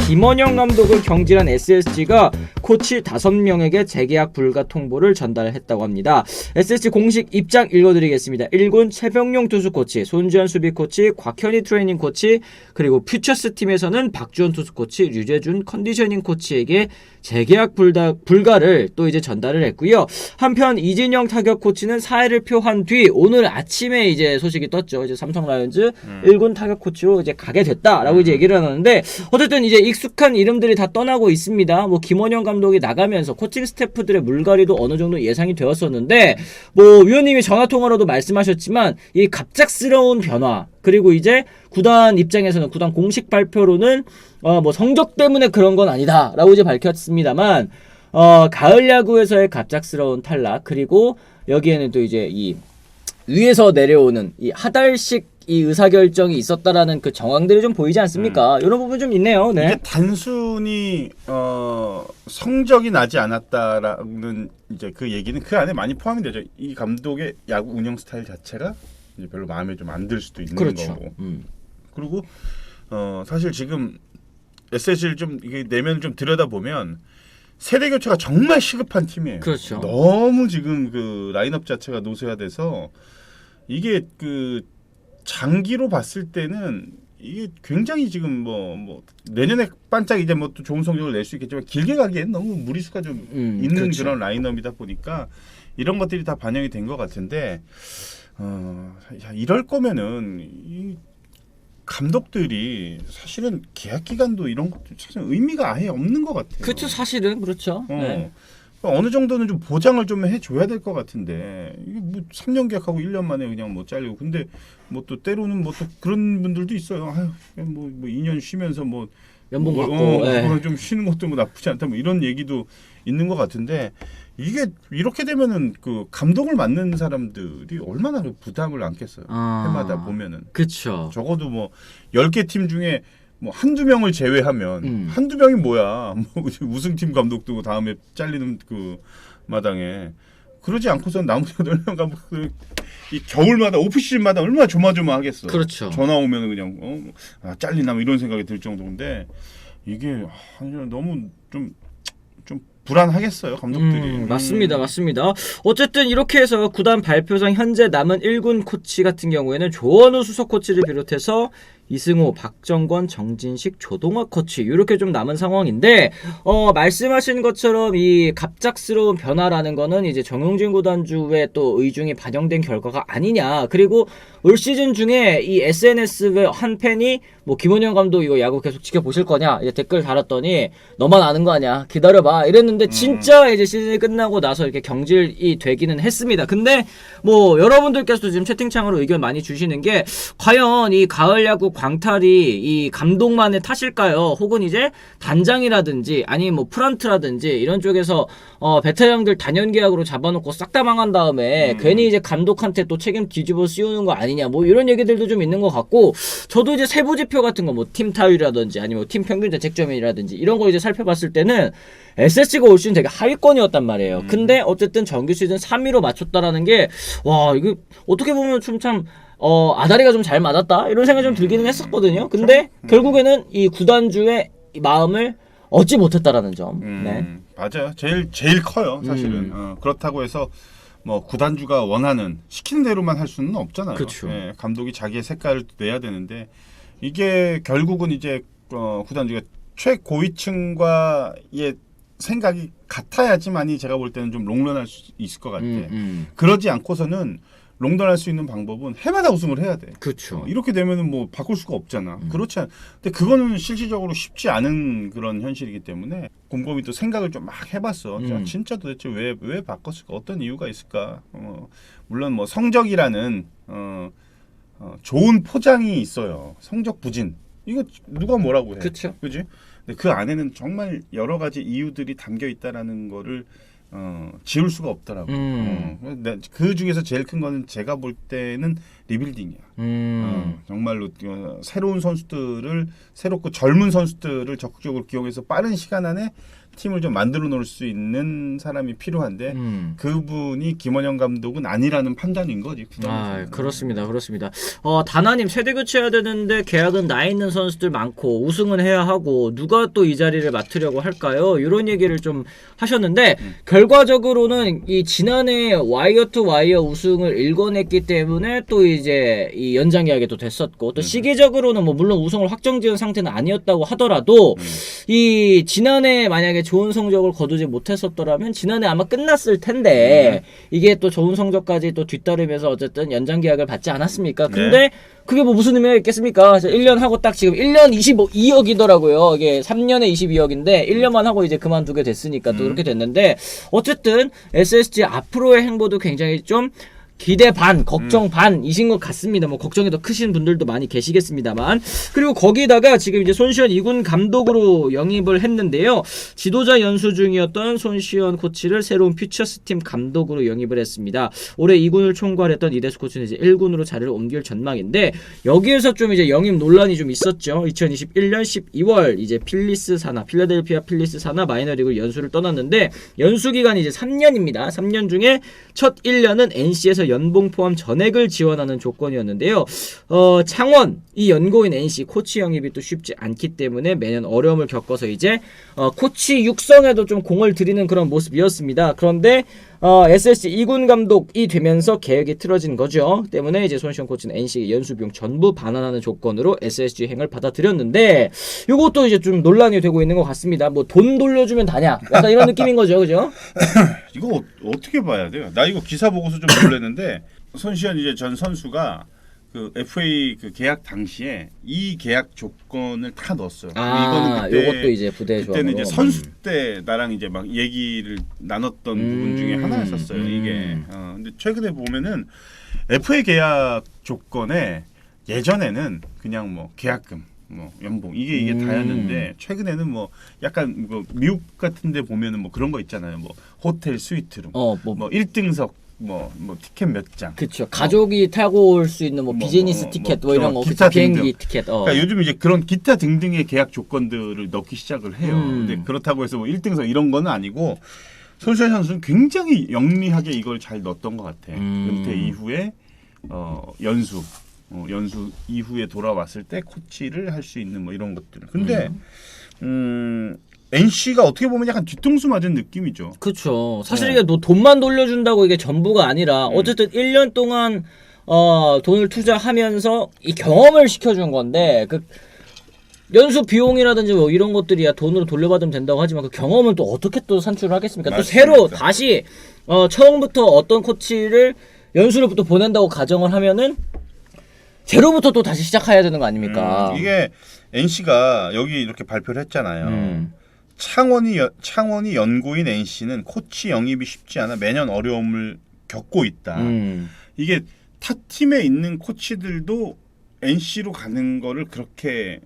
김원영 감독을 경질한 SSG가 코치 5명에게 재계약 불가 통보를 전달했다고 합니다. SSG 공식 입장 읽어드리겠습니다. 1군 최병용 투수 코치, 손주현 수비 코치, 곽현희 트레이닝 코치, 그리고 퓨처스 팀에서는 박주원 투수 코치, 류재준 컨디셔닝 코치에게 재계약 불가를 또 이제 전달을 했고요. 한편 이진영 타격 코치는 사의를 표한 뒤 오늘 아침에 이제 소식이 떴죠. 이제 삼성 라이온즈 1군 타격 코치로 이제 가게 됐다라고 이제 얘기를 하는데, 어쨌든 이제 익숙한 이름들이 다 떠나고 있습니다. 뭐 김원영 감독이 나가면서 코칭 스태프들의 물갈이도 어느 정도 예상이 되었었는데, 뭐 위원님이 전화 통화로도 말씀하셨지만 이 갑작스러운 변화, 그리고 이제 구단 입장에서는 구단 공식 발표로는 뭐 성적 때문에 그런 건 아니다라고 이제 밝혔습니다만, 가을 야구에서의 갑작스러운 탈락, 그리고 여기에는 또 이제 이 위에서 내려오는 이 하달식 이 의사결정이 있었다라는 그 정황들이 좀 보이지 않습니까? 이런 부분 좀 있네요. 네. 이게 단순히 성적이 나지 않았다라는 이제 그 얘기는 그 안에 많이 포함이 되죠. 이 감독의 야구 운영 스타일 자체가 이제 별로 마음에 좀 안 들 수도 있는 그렇죠. 거고. 그리고 사실 지금 SSG를 좀 이게 내면을 좀 들여다 보면 세대 교체가 정말 시급한 팀이에요. 그렇죠. 너무 지금 그 라인업 자체가 노쇠화돼서 이게 그 장기로 봤을 때는 이게 굉장히 지금 뭐 내년에 반짝 이제 뭐 또 좋은 성적을 낼 수 있겠지만 길게 가기엔 너무 무리수가 좀 있는 그렇죠. 그런 라인업이다 보니까 이런 것들이 다 반영이 된 것 같은데, 이럴 거면은 이 감독들이 사실은 계약 기간도 이런 것도 사실 의미가 아예 없는 것 같아요. 그렇죠. 사실은 그렇죠. 네. 어느 정도는 좀 보장을 좀 해줘야 될 것 같은데, 이게 뭐 3년 계약하고 1년 만에 그냥 뭐 잘리고, 근데 뭐 또 때로는 뭐 또 그런 분들도 있어요. 아유, 뭐 2년 쉬면서 뭐 연봉 받고 좀 쉬는 것도 뭐 나쁘지 않다, 뭐 이런 얘기도 있는 것 같은데, 이게 이렇게 되면은 그 감독을 맡는 사람들이 얼마나 그 부담을 안겠어요. 해마다 보면은. 그렇죠. 적어도 뭐 10개 팀 중에 뭐 한두 명을 제외하면 한두 명이 뭐야. 뭐 우승팀 감독도 다음에 잘리는 그 마당에, 그러지 않고선 나머지 8명 감독들 이 겨울마다 오프시즌마다 얼마나 조마조마하겠어. 그렇죠. 전화 오면 그냥 잘리나 뭐 이런 생각이 들 정도인데, 이게 너무 좀 불안하겠어요, 감독들이. 맞습니다. 어쨌든 이렇게 해서 구단 발표상 현재 남은 1군 코치 같은 경우에는 조원우 수석 코치를 비롯해서 이승호, 박정권, 정진식, 조동학 코치 이렇게 좀 남은 상황인데, 말씀하신 것처럼 이 갑작스러운 변화라는 거는 이제 정용진 구단주의 또 의중이 반영된 결과가 아니냐. 그리고 올 시즌 중에 이 SNS에 한 팬이 뭐 김원영 감독 이거 야구 계속 지켜보실 거냐 이제 댓글 달았더니 너만 아는 거 아냐 기다려봐 이랬는데, 진짜 이제 시즌이 끝나고 나서 이렇게 경질이 되기는 했습니다. 근데 뭐 여러분들께서도 지금 채팅창으로 의견 많이 주시는 게, 과연 이 가을 야구 광탈이 이 감독만의 탓일까요? 혹은 이제 단장이라든지 아니 뭐 프런트라든지 이런 쪽에서 베테랑들 단연 계약으로 잡아놓고 싹 다 망한 다음에 괜히 이제 감독한테 또 책임 뒤집어 씌우는 거 아니냐, 뭐 이런 얘기들도 좀 있는 것 같고, 저도 이제 세부 지표 같은 거 뭐 팀 타율이라든지 아니면 뭐 팀 평균 자책점이라든지 이런 거 이제 살펴봤을 때는 SSG가 올 시즌 되게 하위권이었단 말이에요. 근데 어쨌든 정규 시즌 3위로 맞췄다라는 게, 와 이거 어떻게 보면 참 아다리가 좀 잘 맞았다 이런 생각이 좀 들기는 했었거든요. 근데 결국에는 이 구단주의 마음을 얻지 못했다라는 점. 네. 맞아요. 제일 커요, 사실은. 그렇다고 해서 뭐 구단주가 원하는 시키는 대로만 할 수는 없잖아요. 그쵸. 예, 감독이 자기의 색깔을 내야 되는데, 이게 결국은 이제 구단주가 최고위층과의 생각이 같아야지만이 제가 볼 때는 좀 롱런할 수 있을 것 같아. 그러지 않고서는 롱런할 수 있는 방법은 해마다 우승을 해야 돼. 그렇죠. 이렇게 되면은 뭐 바꿀 수가 없잖아. 그렇지 않. 근데 그거는 실질적으로 쉽지 않은 그런 현실이기 때문에 곰곰이 또 생각을 좀 막 해봤어. 자, 진짜 도대체 왜 바꿨을까? 어떤 이유가 있을까? 물론 뭐 성적이라는 좋은 포장이 있어요. 성적 부진. 이거 누가 뭐라고 해? 그렇죠. 그지? 근데 그 안에는 정말 여러 가지 이유들이 담겨 있다라는 거를 지울 수가 없더라고. 그 중에서 제일 큰 거는 제가 볼 때는 리빌딩이야. 정말로 새로운 선수들을, 새롭고 젊은 선수들을 적극적으로 기용해서 빠른 시간 안에 팀을 좀 만들어 놓을 수 있는 사람이 필요한데 그분이 김원영 감독은 아니라는 판단인 거지. 구단에서. 그렇습니다. 그렇습니다. 다나님 세대 교체해야 되는데 계약은 나 있는 선수들 많고 우승은 해야 하고 누가 또 이 자리를 맡으려고 할까요? 이런 얘기를 좀 하셨는데 결과적으로는 이 지난해 와이어 투 와이어 우승을 일궈냈기 때문에 또 이제 이 연장 계약이 또 됐었고 또 시기적으로는 뭐 물론 우승을 확정지은 상태는 아니었다고 하더라도 이 지난해 만약에 좋은 성적을 거두지 못했었더라면 지난해 아마 끝났을 텐데 이게 또 좋은 성적까지 또 뒤따르면서 어쨌든 연장 계약을 받지 않았습니까? 근데 그게 뭐 무슨 의미가 있겠습니까? 1년 하고 딱 지금 1년 22억이더라고요. 이게 3년에 22억인데 1년만 하고 이제 그만두게 됐으니까 또 그렇게 됐는데 어쨌든 SSG 앞으로의 행보도 굉장히 좀 기대 반, 걱정 반이신 것 같습니다. 뭐 걱정이 더 크신 분들도 많이 계시겠습니다만. 그리고 거기다가 지금 이제 손시현 2군 감독으로 영입을 했는데요. 지도자 연수 중이었던 손시현 코치를 새로운 퓨처스 팀 감독으로 영입을 했습니다. 올해 2군을 총괄했던 이대수 코치는 이제 1군으로 자리를 옮길 전망인데 여기에서 좀 이제 영입 논란이 좀 있었죠. 2021년 12월 이제 필라델피아 필리스 사나 마이너리그 연수를 떠났는데 연수 기간이 이제 3년입니다. 3년 중에 첫 1년은 NC에서 연봉 포함 전액을 지원하는 조건이었는데요. 창원 이 연고인 NC 코치 영입이 또 쉽지 않기 때문에 매년 어려움을 겪어서 이제 코치 육성에도 좀 공을 들이는 그런 모습이었습니다. 그런데 SSG 2군 감독이 되면서 계획이 틀어진 거죠. 때문에 이제 손시현 코치는 NC 연수 비용 전부 반환하는 조건으로 SSG 행을 받아들였는데 이것도 이제 좀 논란이 되고 있는 것 같습니다. 뭐 돈 돌려주면 다냐? 약간 이런 느낌인 거죠, 그죠? 이거 어떻게 봐야 돼요? 나 이거 기사 보고서 좀 놀랐는데 손시현 이제 전 선수가 그 FA 그 계약 당시에 이 계약 조건을 다 넣었어요. 이거는 그때 요것도 이제 부대 조항으로. 그때는 이제 선수 때 나랑 이제 막 얘기를 나눴던 부분 중에 하나였었어요. 이게. 근데 최근에 보면은 FA 계약 조건에 예전에는 그냥 뭐 계약금, 뭐 연봉 이게 다였는데 최근에는 뭐 약간 뭐 미국 같은데 보면은 뭐 그런 거 있잖아요. 뭐 호텔 스위트룸, 뭐 1등석. 뭐 티켓 몇 장. 그렇죠. 가족이 타고 올 수 있는 뭐 비즈니스 티켓 뭐 이런 거, 기타 비행기 등등. 티켓. 그러니까 요즘 이제 그런 기타 등등의 계약 조건들을 넣기 시작을 해요. 근데 그렇다고 해서 뭐 1등석 이런 거는 아니고 손시현 선수는 굉장히 영리하게 이걸 잘 넣었던 것 같아. 은퇴 이후에 연수 이후에 돌아왔을 때 코치를 할 수 있는 뭐 이런 것들. 근데 NC가 어떻게 보면 약간 뒤통수 맞은 느낌이죠. 그렇죠. 사실 이게 돈만 돌려준다고 이게 전부가 아니라 어쨌든 1년 동안 돈을 투자하면서 이 경험을 시켜준 건데 그 연수 비용이라든지 뭐 이런 것들이야 돈으로 돌려받으면 된다고 하지만 그 경험은 또 어떻게 또 산출을 하겠습니까? 맞습니다. 또 새로 다시 처음부터 어떤 코치를 연수로부터 보낸다고 가정을 하면은 제로부터 또 다시 시작해야 되는 거 아닙니까? 이게 NC가 여기 이렇게 발표를 했잖아요. 창원이 연고인 NC는 코치 영입이 쉽지 않아 매년 어려움을 겪고 있다. 이게 타 팀에 있는 코치들도 NC로 가는 거를 그렇게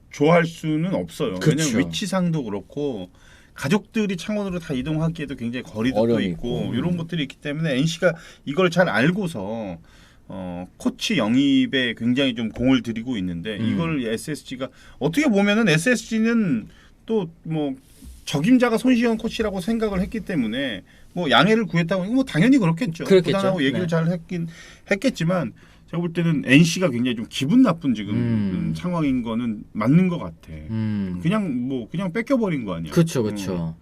좋아할 수는 없어요. 그쵸. 왜냐면 위치상도 그렇고 가족들이 창원으로 다 이동하기에도 굉장히 거리도 또 있고 이런 것들이 있기 때문에 NC가 이걸 잘 알고서 코치 영입에 굉장히 좀 공을 들이고 있는데 이걸 SSG가 어떻게 보면은 SSG는 또 뭐 적임자가 손시현 코치라고 생각을 했기 때문에 뭐 양해를 구했다고 뭐 당연히 그렇겠죠. 구단하고 얘기를 잘 했겠지만 제가 볼 때는 NC가 굉장히 좀 기분 나쁜 지금 상황인 거는 맞는 것 같아. 그냥 뺏겨버린 거 아니야. 그렇죠.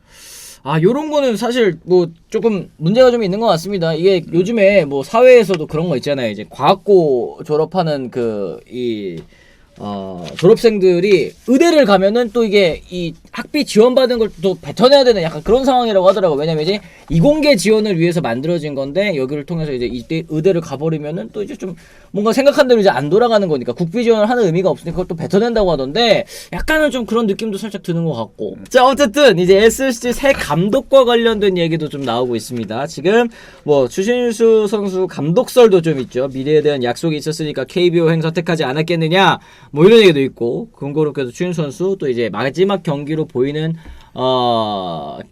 요런 거는 사실 뭐 조금 문제가 좀 있는 것 같습니다. 이게 요즘에 뭐 사회에서도 그런 거 있잖아요. 이제 과학고 졸업하는 졸업생들이 의대를 가면은 또 이게 이 학비 지원받은 걸 또 뱉어내야 되는 약간 그런 상황이라고 하더라고요. 왜냐면 이제 이공계 지원을 위해서 만들어진 건데 여기를 통해서 이제 이때 의대를 가버리면은 또 이제 좀 뭔가 생각한 대로 이제 안 돌아가는 거니까 국비 지원을 하는 의미가 없으니까 그걸 또 뱉어낸다고 하던데 약간은 좀 그런 느낌도 살짝 드는 것 같고. 자, 어쨌든 이제 SSG 새 감독과 관련된 얘기도 좀 나오고 있습니다. 지금 뭐 추신수 선수 감독설도 좀 있죠. 미래에 대한 약속이 있었으니까 KBO 행 선택하지 않았겠느냐. 뭐 이런 얘기도 있고 근거롭게도 추인 선수 또 이제 마지막 경기로 보이는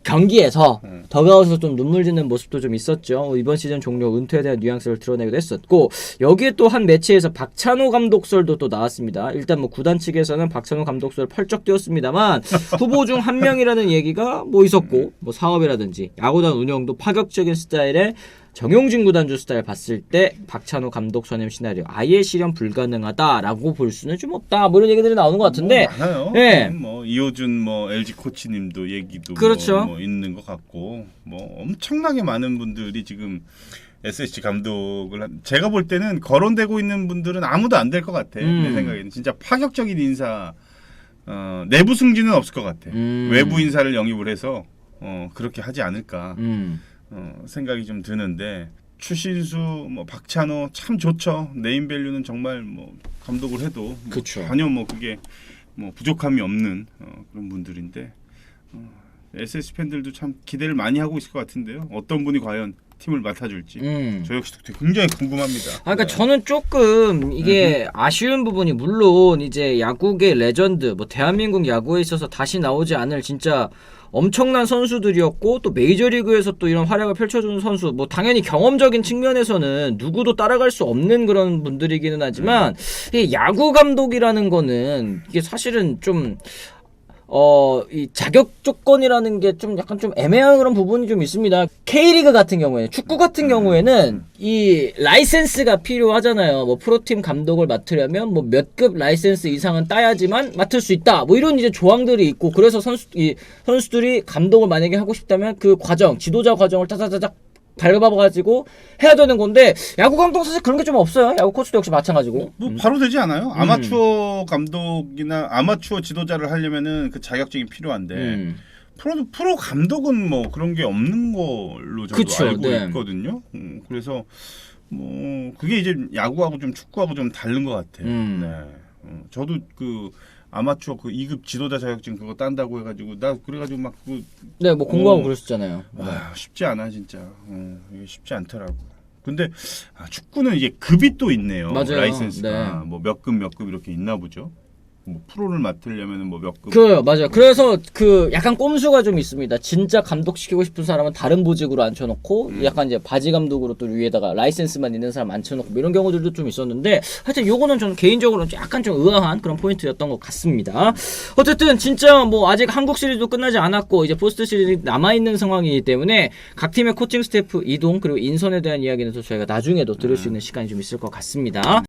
경기에서 더가웃에서 좀 눈물 짓는 모습도 좀 있었죠. 이번 시즌 종료 은퇴에 대한 뉘앙스를 드러내기도 했었고 여기에 또 한 매치에서 박찬호 감독설도 또 나왔습니다. 일단 뭐 구단 측에서는 박찬호 감독설 펄쩍 뛰었습니다만 후보 중 한 명이라는 얘기가 뭐 있었고 뭐 사업이라든지 야구단 운영도 파격적인 스타일의 정용진 구단주 스타일 봤을 때 박찬호 감독 선임 시나리오 아예 실현 불가능하다라고 볼 수는 좀 없다. 뭐 이런 얘기들이 나오는 것 같은데. 뭐 많아요. 네. 뭐 이호준 뭐 LG 코치님도 얘기도 그렇죠. 뭐 있는 것 같고 뭐 엄청나게 많은 분들이 지금 SSG 감독을 제가 볼 때는 거론되고 있는 분들은 아무도 안 될 것 같아. 내 생각에는 진짜 파격적인 인사 내부 승진은 없을 것 같아. 외부 인사를 영입을 해서 그렇게 하지 않을까. 생각이 좀 드는데 추신수, 뭐 박찬호 참 좋죠. 네임밸류는 정말 뭐 감독을 해도 뭐 전혀 뭐 그게 뭐 부족함이 없는 그런 분들인데 SS 팬들도 참 기대를 많이 하고 있을 것 같은데요. 어떤 분이 과연 팀을 맡아줄지 저 역시 굉장히 궁금합니다. 그러니까 저는 조금 이게 아쉬운 부분이 물론 이제 야구계 레전드 뭐 대한민국 야구에 있어서 다시 나오지 않을 진짜 엄청난 선수들이었고 또 메이저리그에서 또 이런 활약을 펼쳐주는 선수 뭐 당연히 경험적인 측면에서는 누구도 따라갈 수 없는 그런 분들이기는 하지만 이 야구 감독이라는 거는 이게 사실은 좀 이 자격 조건이라는 게 좀 약간 좀 애매한 그런 부분이 좀 있습니다. K리그 같은 경우에는 축구 같은 경우에는 이 라이센스가 필요하잖아요. 뭐 프로팀 감독을 맡으려면 뭐 몇 급 라이센스 이상은 따야지만 맡을 수 있다. 뭐 이런 이제 조항들이 있고 그래서 선수들이 감독을 만약에 하고 싶다면 그 과정, 지도자 과정을 따다다닥 밟아가지고 해야 되는 건데 야구 감독 사실 그런 게 좀 없어요. 야구 코치도 역시 마찬가지고. 뭐 바로 되지 않아요? 아마추어 감독이나 아마추어 지도자를 하려면은 그 자격증이 필요한데 프로 감독은 뭐 그런 게 없는 걸로 저도 그쵸, 알고 네. 있거든요. 그래서 뭐 그게 이제 야구하고 좀 축구하고 좀 다른 것 같아요. 네. 저도 그 아마추어 그 2급 지도자 자격증 그거 딴다고 해가지고 나 그래가지고 막 그 네, 뭐 공부하고 그러셨잖아요. 와, 쉽지 않아 진짜. 이게 쉽지 않더라고. 근데 축구는 이제 급이 또 있네요. 맞아요. 라이센스가 네. 뭐 몇 급 이렇게 있나 보죠. 뭐 프로를 맡으려면 뭐 몇 급. 그 맞아요. 그래서 그 약간 꼼수가 좀 있습니다. 진짜 감독 시키고 싶은 사람은 다른 보직으로 앉혀놓고 약간 이제 바지 감독으로 또 위에다가 라이센스만 있는 사람 앉혀놓고 뭐 이런 경우들도 좀 있었는데 하여튼 요거는 저는 개인적으로 약간 좀 의아한 그런 포인트였던 것 같습니다. 어쨌든 진짜 뭐 아직 한국 시리즈도 끝나지 않았고 이제 포스트 시리즈 남아 있는 상황이기 때문에 각 팀의 코칭 스태프 이동 그리고 인선에 대한 이야기는 또 저희가 나중에도 들을 수 있는 시간이 좀 있을 것 같습니다.